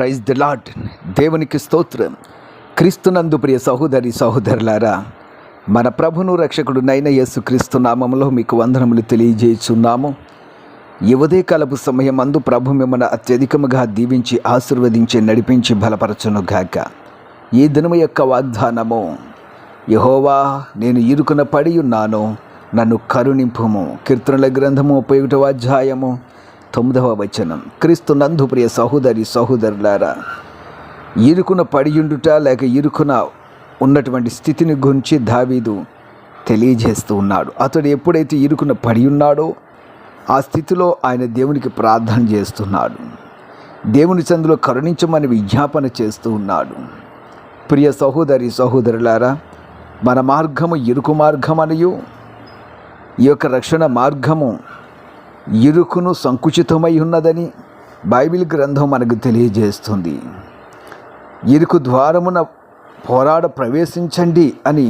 Praise the lord. దేవునికి స్తోత్రం. క్రీస్తునందు ప్రియ సహోదరి సహోదరులారా, మన ప్రభును రక్షకుడు నైన యేసుక్రీస్తు నామములో మీకు వందనములు తెలియజేస్తున్నాము. ఈ ఉదయకాలపు సమయమందు ప్రభు మిమ్మల్ని అత్యధికముగా దీవించి ఆశీర్వదించి నడిపించి బలపరచును గాక. ఈ దినము యొక్క వాగ్దానము, యెహోవా నేను ఇరుకున పడి ఉన్నాను, నన్ను కరుణింపుము. కీర్తనల గ్రంథము 31వ అధ్యాయము 9వ వచనం. క్రీస్తు నందు ప్రియ సహోదరి సహోదరులారా, ఇరుకున పడియుండుట లేక ఇరుకున ఉన్నటువంటి స్థితిని గురించి దావీదు తెలియజేస్తూ ఉన్నాడు. అతడు ఎప్పుడైతే ఇరుకున పడి ఉన్నాడో ఆ స్థితిలో ఆయన దేవునికి ప్రార్థన చేస్తున్నాడు. దేవుని సందులో కరుణించమని విజ్ఞాపన చేస్తూ ఉన్నాడు. ప్రియ సహోదరి సహోదరులారా, మన మార్గము ఇరుకు మార్గమనియు ఈ యొక్క రక్షణ మార్గము ఇరుకును సంకుచితమై ఉన్నదని బైబిల్ గ్రంథం మనకు తెలియజేస్తుంది. ఇరుకు ద్వారమున పోరాడ ప్రవేశించండి అని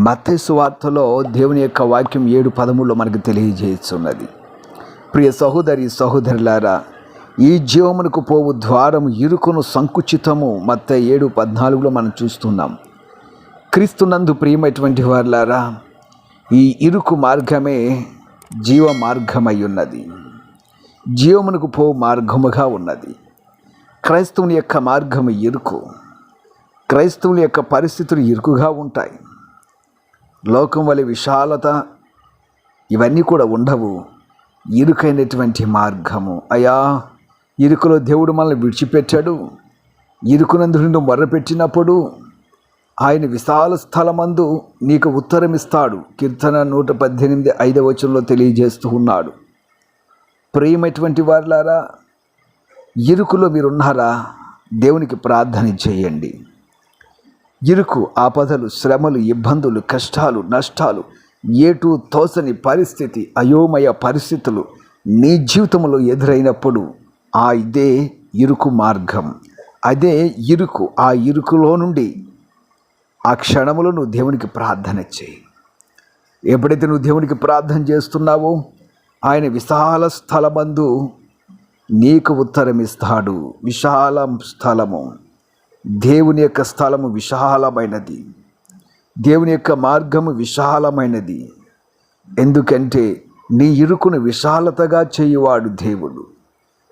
మత్తయి సువార్తలో దేవుని యొక్క వాక్యం 7:13 మనకు తెలియజేస్తున్నది. ప్రియ సహోదరి సహోదరులారా, ఈ జీవమునకు పోవు ద్వారము ఇరుకును సంకుచితము మత్తయి 7:14 మనం చూస్తున్నాం. క్రీస్తునందు ప్రియమైనటువంటి వారులారా, ఈ ఇరుకు మార్గమే జీవ మార్గమై ఉన్నది, జీవమునకు పో మార్గముగా ఉన్నది. క్రైస్తవుని యొక్క మార్గము ఇరుకు. క్రైస్తవుని యొక్క పరిస్థితులు ఇరుకుగా ఉంటాయి. లోకం వలె విశాలత ఇవన్నీ కూడా ఉండవు. ఇరుకైనటువంటి మార్గము. అయ్యా, ఇరుకులో దేవుడు మనల్ని విడిచిపెట్టాడు. ఇరుకునందు నుండి మొర్రపెట్టినప్పుడు ఆయన విశాల స్థలమందు నీకు ఉత్తరమిస్తాడు. కీర్తన 118:5వ వచనంలో తెలియజేస్తూ ఉన్నాడు. ప్రియమైనటువంటి వారులారా, ఇరుకులో మీరున్నారా? దేవునికి ప్రార్థన చేయండి. ఇరుకు, ఆపదలు, శ్రమలు, ఇబ్బందులు, కష్టాలు, నష్టాలు, ఏటూ తోసని పరిస్థితి, అయోమయ పరిస్థితులు నీ జీవితంలో ఎదురైనప్పుడు ఇదే ఇరుకు మార్గం, అదే ఇరుకు. ఆ ఇరుకులో నుండి ఆ క్షణములో నువ్వు దేవునికి ప్రార్థన చేయి. ఎప్పుడైతే నువ్వు దేవునికి ప్రార్థన చేస్తున్నావో ఆయన విశాల స్థలమందు నీకు ఉత్తరం ఇస్తాడు. విశాల స్థలము, దేవుని యొక్క స్థలము విశాలమైనది, దేవుని యొక్క మార్గము విశాలమైనది. ఎందుకంటే నీ ఇరుకును విశాలతగా చేయువాడు దేవుడు.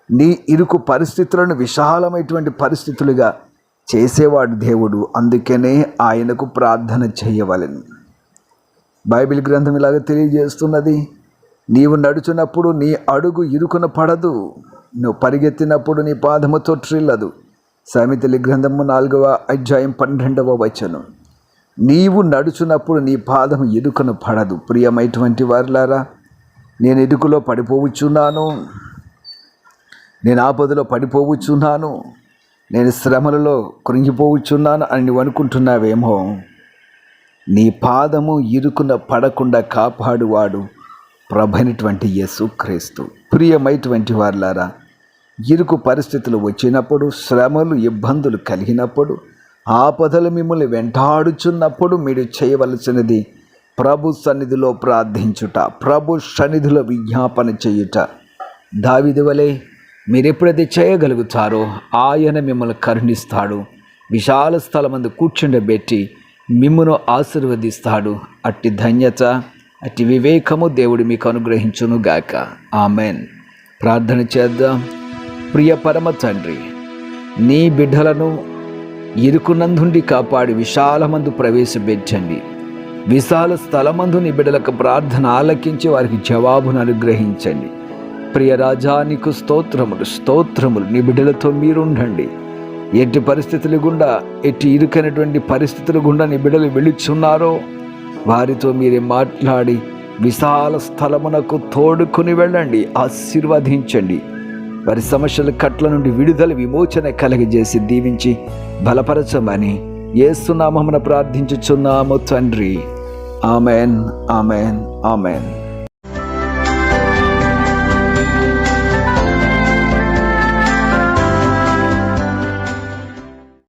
నీ ఇరుకు పరిస్థితులను విశాలమైనటువంటి పరిస్థితులుగా చేసేవాడు దేవుడు. అందుకనే ఆయనకు ప్రార్థన చేయవలెను. బైబిల్ గ్రంథం ఇలాగ తెలియజేస్తున్నది, నీవు నడుచున్నప్పుడు నీ అడుగు ఇరుకున పడదు, నువ్వు పరిగెత్తినప్పుడు నీ పాదము తొట్టిల్లదు. సామెతల గ్రంథము 4వ అధ్యాయం 12వ వచనం. నీవు నడుచున్నప్పుడు నీ పాదము ఇరుకున పడదు. ప్రియమైనటువంటి వారులారా, నేను ఇరుకులో పడిపోవచ్చున్నాను, నేను ఆపదలో పడిపోవచ్చున్నాను, నేను శ్రమలలో కృంగిపోవచ్చున్నాను అని నువ్వు అనుకుంటున్నావేమో. నీ పాదము ఇరుకున పడకుండా కాపాడువాడు ప్రభువైనటువంటి యేసుక్రీస్తు. ప్రియమైనటువంటి వారులారా, ఇరుకు పరిస్థితులు వచ్చినప్పుడు, శ్రమలు ఇబ్బందులు కలిగినప్పుడు, ఆపదలు మిమ్మల్ని వెంటాడుచున్నప్పుడు మీరు చేయవలసినది ప్రభు సన్నిధిలో ప్రార్థించుట, ప్రభు సన్నిధిలో విజ్ఞాపన చేయుట. దావీదు వలె మీరు ఎప్పుడైతే చేయగలుగుతారో ఆయన మిమ్మల్ని కరుణిస్తాడు. విశాల స్థలమందు కూర్చుండబెట్టి మిమ్మును ఆశీర్వదిస్తాడు. అట్టి ధన్యత, అట్టి వివేకము దేవుడు మీకు అనుగ్రహించును గాక. ఆమెన్. ప్రార్థన చేద్దాం. ప్రియ పరమ తండ్రి, నీ బిడ్డలను ఇరుకునందుండి కాపాడి విశాలమందు ప్రవేశపెట్టండి. విశాల స్థలమందు నీ బిడ్డలకు ప్రార్థన ఆలకించి వారికి జవాబును అనుగ్రహించండి. ప్రియ రాజా, నీకు స్తోత్రములు స్తోత్రములు. నీ బిడ్డలతో మీరుండండి. ఎట్టి పరిస్థితుల గుండా, ఎట్టి ఇరుకైనటువంటి పరిస్థితుల గుండా నీ బిడ్డలు వెళుచున్నారో వారితో మీరే మాట్లాడి విశాల స్థలమునకు తోడుకొని వెళ్ళండి, ఆశీర్వదించండి. వారి సమస్యల కట్ల నుండి విడుదల, విమోచన కలగజేసి దీవించి బలపరచమని యేసు నామమున ప్రార్థించుచున్నాము తండ్రి. Amen, amen, amen.